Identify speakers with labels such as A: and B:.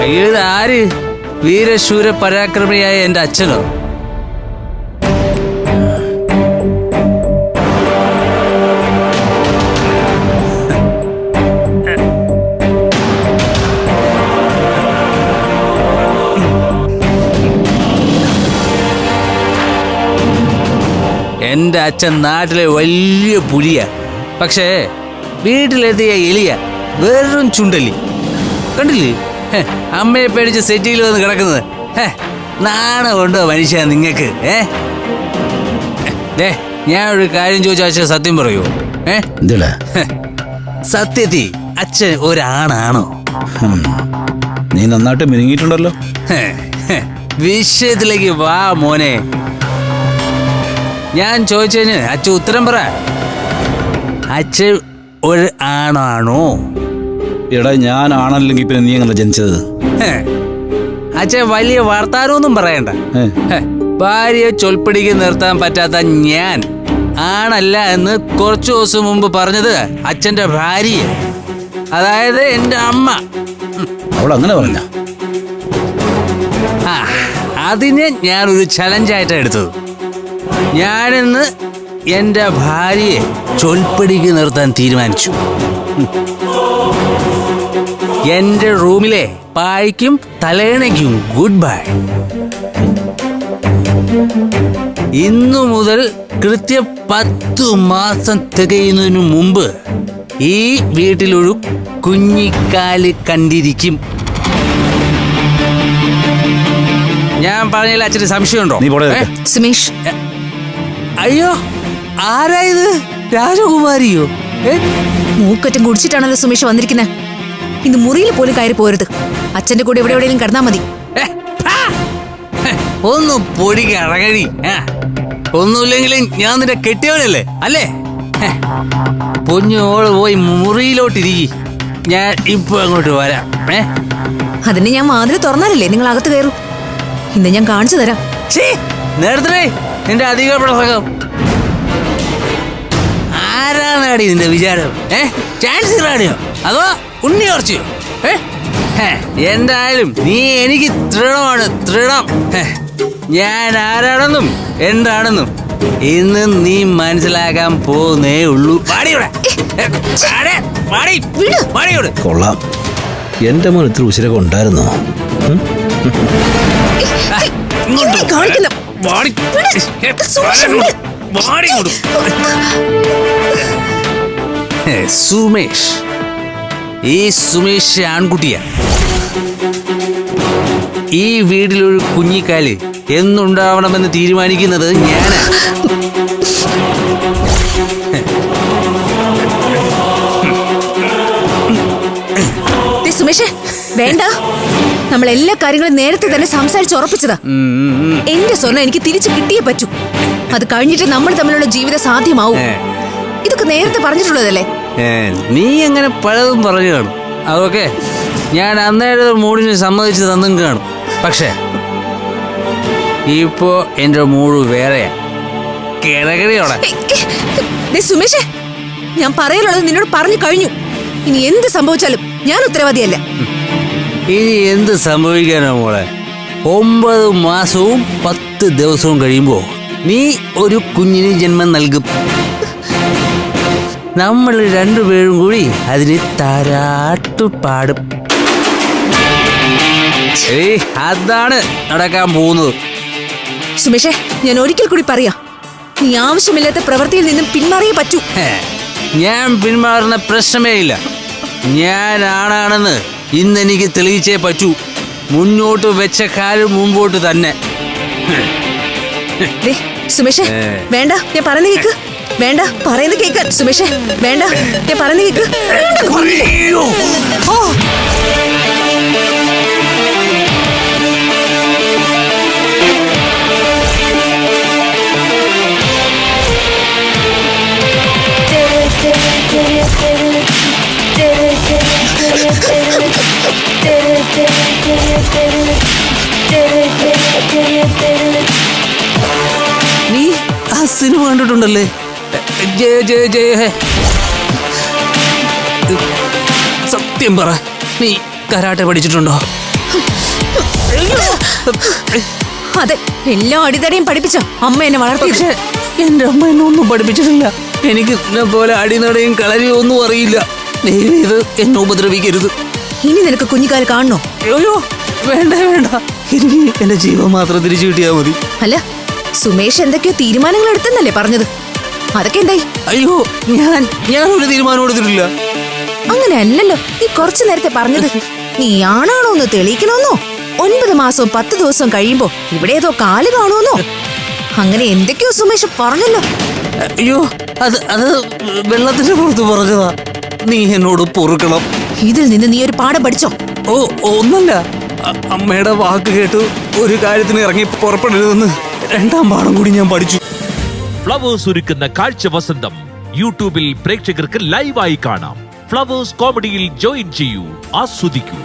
A: ഇതാര്? വീരശൂര പരാക്രമിയായ എന്റെ അച്ഛനോ? എന്റെ അച്ഛൻ നാട്ടിലെ വലിയ പുലിയ, പക്ഷേ വീട്ടിലെത്തിയ എലിയ, വെറും ചുണ്ടലി. കണ്ടില്ലേ അമ്മയെ പേടിച്ച് സെറ്റിയിൽ വന്ന് കിടക്കുന്നത്? നാണമുണ്ടോ മനുഷ്യ നിങ്ങൾക്ക്? ഞാനൊരു കാര്യം ചോദിച്ച അച്ഛൻ സത്യം പറയൂ? സത്യത്തിൽ അച്ഛൻ ഒരാണാണോ?
B: നീ നന്നായിട്ട് മിനുങ്ങിയിട്ടുണ്ടല്ലോ.
A: വിഷയത്തിലേക്ക് വാ മോനെ. ഞാൻ ചോദിച്ചതിന് അച്ഛൻ ഉത്തരം പറ. അച്ഛൻ ഒരു ആണാണോ?
B: എടാ ഞാനാണല്ലെങ്കിൽ പിന്നെ നീ എങ്ങനെ ജനിച്ചത്?
A: അച്ഛൻ വലിയ വർത്താനമൊന്നും പറയണ്ട. ഭാര്യയെ ചൊൽപ്പിടിക്ക് നിർത്താൻ പറ്റാത്ത ഞാൻ ആണല്ല എന്ന് കുറച്ചു ദിവസം മുമ്പ് പറഞ്ഞത് അച്ഛന്റെ ഭാര്യ, അതായത് എന്റെ അമ്മ.
B: അവൾ അങ്ങനെ പറഞ്ഞ?
A: അതിനെ ഞാനൊരു ചലഞ്ചായിട്ടാണ് എടുത്തത്. ഞാനിന്ന് എന്റെ ഭാര്യയെ ചൊൽപ്പിടിക്ക് നിർത്താൻ തീരുമാനിച്ചു. എന്റെ റൂമിലെ പായ്ക്കും തലേണയ്ക്കും ഗുഡ് ബൈ. ഇന്നു മുതൽ കൃത്യം 10 മാസം തികയുന്നതിനു മുമ്പ് ഈ വീട്ടിലൊരു കുഞ്ഞിക്കാല് കണ്ടിരിക്കും. ഞാൻ പറഞ്ഞതിൽ അച്ഛന് സംശയമുണ്ടോ?
C: സുമേഷ്,
A: അയ്യോ ആരായത്? രാജകുമാരിയോ?
C: മൂക്കറ്റം കുടിച്ചിട്ടാണല്ലോ സുമേഷ് വന്നിരിക്കുന്നത്. ഇന്ന് മുറിയിൽ പോലും കയറി പോരുത്. അച്ഛന്റെ കൂടെ എവിടെയെങ്കിലും കിടന്നാ മതി.
A: ഒന്ന് പൊടിക്ക് അഴകഴി. ഒന്നുമില്ലെങ്കിലും ഞാൻ നിന്റെ കെട്ടിയവനല്ലേ അല്ലേ? പൊന്നോള് പോയി മുറിയിലോട്ടിരിക്കി, ഞാൻ ഇപ്പൊ അങ്ങോട്ട് വരാം.
C: അതിന് ഞാൻ വാതിൽ തുറന്നാലല്ലേ നിങ്ങൾ അകത്ത് കയറും. ഇന്ന് ഞാൻ കാണിച്ചു തരാം.
A: നേരത്തെ നിന്റെ അധിക പ്രസംഗം. ആരാണാടി നിന്റെ വിചാരം? ചാൻസ് റാണിയോ അതോ ഉണ്ണിയോർച്ചയോ? എന്തായാലും നീ എനിക്ക് തൃണമാണ്, തൃണം. ഞാൻ ആരാണെന്നും എന്താണെന്നും ഇന്ന് നീ മനസ്സിലാക്കാൻ പോകുന്നേ ഉള്ളൂ.
B: കൊള്ളാം, എന്റെ മോൻ ഇത്ര ഉശിരൊക്കെ ഉണ്ടായിരുന്നോ?
A: സുമേഷ്, ഈ സുമേഷ് ആൺകുട്ടിയാ. ഈ വീട്ടിലൊരു കുഞ്ഞിക്കാല് എന്നുണ്ടാവണമെന്ന് തീരുമാനിക്കുന്നത് ഞാനാ.
C: സുമേഷേ വേണ്ട, നമ്മൾ എല്ലാ കാര്യങ്ങളും നേരത്തെ തന്നെ സംസാരിച്ച് ഉറപ്പിച്ചതാ. എന്റെ സ്വർണ്ണം എനിക്ക് തിരിച്ചു കിട്ടിയേ പറ്റൂ. അത് കഴിഞ്ഞിട്ട് നമ്മൾ തമ്മിലുള്ള ജീവിതം സാധ്യമാവും. ഇതൊക്കെ നേരത്തെ പറഞ്ഞിട്ടുള്ളതല്ലേ?
A: നീ എങ്ങനെ പലതും പറഞ്ഞു കാണും. അതൊക്കെ ഞാൻ അന്നേരം മൂടിന് സമ്മതിച്ച് തന്നും കാണും. പക്ഷേ ഇപ്പോ എന്റെ മൂട് വേറെയാ. കിടകടിയോടെ.
C: സുമേഷേ, ഞാൻ പറയാനുള്ളത് നിന്നോട് പറഞ്ഞു കഴിഞ്ഞു. ഇനി എന്ത് സംഭവിച്ചാലും ഞാൻ ഉത്തരവാദിയല്ല.
A: ഇനി എന്ത് സംഭവിക്കാനോ മോളെ? 9 മാസവും 10 ദിവസവും കഴിയുമ്പോ നീ ഒരു കുഞ്ഞിന് ജന്മം നൽകും. നമ്മൾ രണ്ടുപേരും കൂടി അതിന് താരാട്ടുപാടും. അതാണ് നടക്കാൻ പോകുന്നത്.
C: സുമേഷേ, ഞാൻ ഒരിക്കൽ കൂടി പറയാം, നീ ആവശ്യമില്ലാത്ത പ്രവൃത്തിയിൽ നിന്നും പിന്മാറിയേ പറ്റൂ.
A: ഞാൻ പിന്മാറുന്ന പ്രശ്നമേ ഇല്ല. ഞാൻ ആണാണെന്ന് ഇന്ന് എനിക്ക് തെളിയിച്ചേ പറ്റൂ. മുന്നോട്ട് വെച്ച കാലം മുമ്പോട്ട് തന്നെ.
C: സുമേഷേ വേണ്ട, ഞാൻ പറയുന്നത് കേക്ക്. വേണ്ട, പറയുന്നത് കേക്ക്. സുമേഷേ വേണ്ട, ഞാൻ പറയുന്നത് കേക്ക്. ഓ
A: നീ ആ സിനിമ കണ്ടിട്ടുണ്ടല്ലേ? ജയ ജയ ജയ. സത്യം പറ, നീ കരാട്ടെ പഠിച്ചിട്ടുണ്ടോ?
C: അതെ, എല്ലാ അടിതടിയും പഠിപ്പിച്ച അമ്മ എന്നെ വളർത്തി.
A: പക്ഷെ എന്റെ അമ്മ എന്നെ ഒന്നും പഠിപ്പിച്ചിട്ടില്ല. എനിക്ക് എന്നെ പോലെ അടിനടയും കളരിയും ഒന്നും അറിയില്ല. ദൈവം ഇത് എന്നെ ഉപദ്രവിക്കരുത്.
C: ഇനി നിനക്ക് കുഞ്ഞിക്കാൽ കാണണോ?
A: അയ്യോ, വേണ്ട വേണ്ട, എനിക്ക് എന്റെ ജീവൻ മാത്രം തിരിച്ചു കിട്ടിയാ മതി.
C: അല്ല, സുമേഷ് എന്തൊക്കെയോ തീരുമാനങ്ങൾ എടുത്തെന്നല്ലേ പറഞ്ഞത്? അതൊക്കെ എന്തായി?
A: അയ്യോ, ഞാൻ ഒരു തീരുമാനം എടുത്തിട്ടില്ല.
C: അങ്ങനെ അല്ലല്ലോ നീ കുറച്ചു നേരത്തെ പറഞ്ഞത്. നീ ആണാണോ എന്ന് തെളിയിക്കണമെന്നോ, 9 മാസവും 10 ദിവസവും കഴിയുമ്പോ ഇവിടെ ഏതോ കാല് കാണുമെന്നോ, അങ്ങനെ എന്തൊക്കെയോ സുമേഷ് പറഞ്ഞല്ലോ.
A: അയ്യോ, അത് വെള്ളത്തിന്റെ പുറത്ത് പറഞ്ഞതാ. നീ എന്നോട് പൊറുക്കണം.
C: ഇതിൽ നിന്ന് നീ ഒരു പാഠം പഠിച്ചോ?
A: ഓ, ഒന്നല്ല, അമ്മയുടെ വാക്ക് കേട്ട് ഒരു കാര്യത്തിന് ഇറങ്ങി പുറപ്പെടരുതെന്ന് 2ാം പാഠം കൂടി ഞാൻ പഠിച്ചു.
D: ഫ്ലവേഴ്സ് ഒരുക്കുന്ന കാഴ്ച വസന്തം യൂട്യൂബിൽ പ്രേക്ഷകർക്ക് ലൈവായി കാണാം. ഫ്ലവേഴ്സ് കോമഡിയിൽ ജോയിൻ ചെയ്യൂ, ആസ്വദിക്കൂ.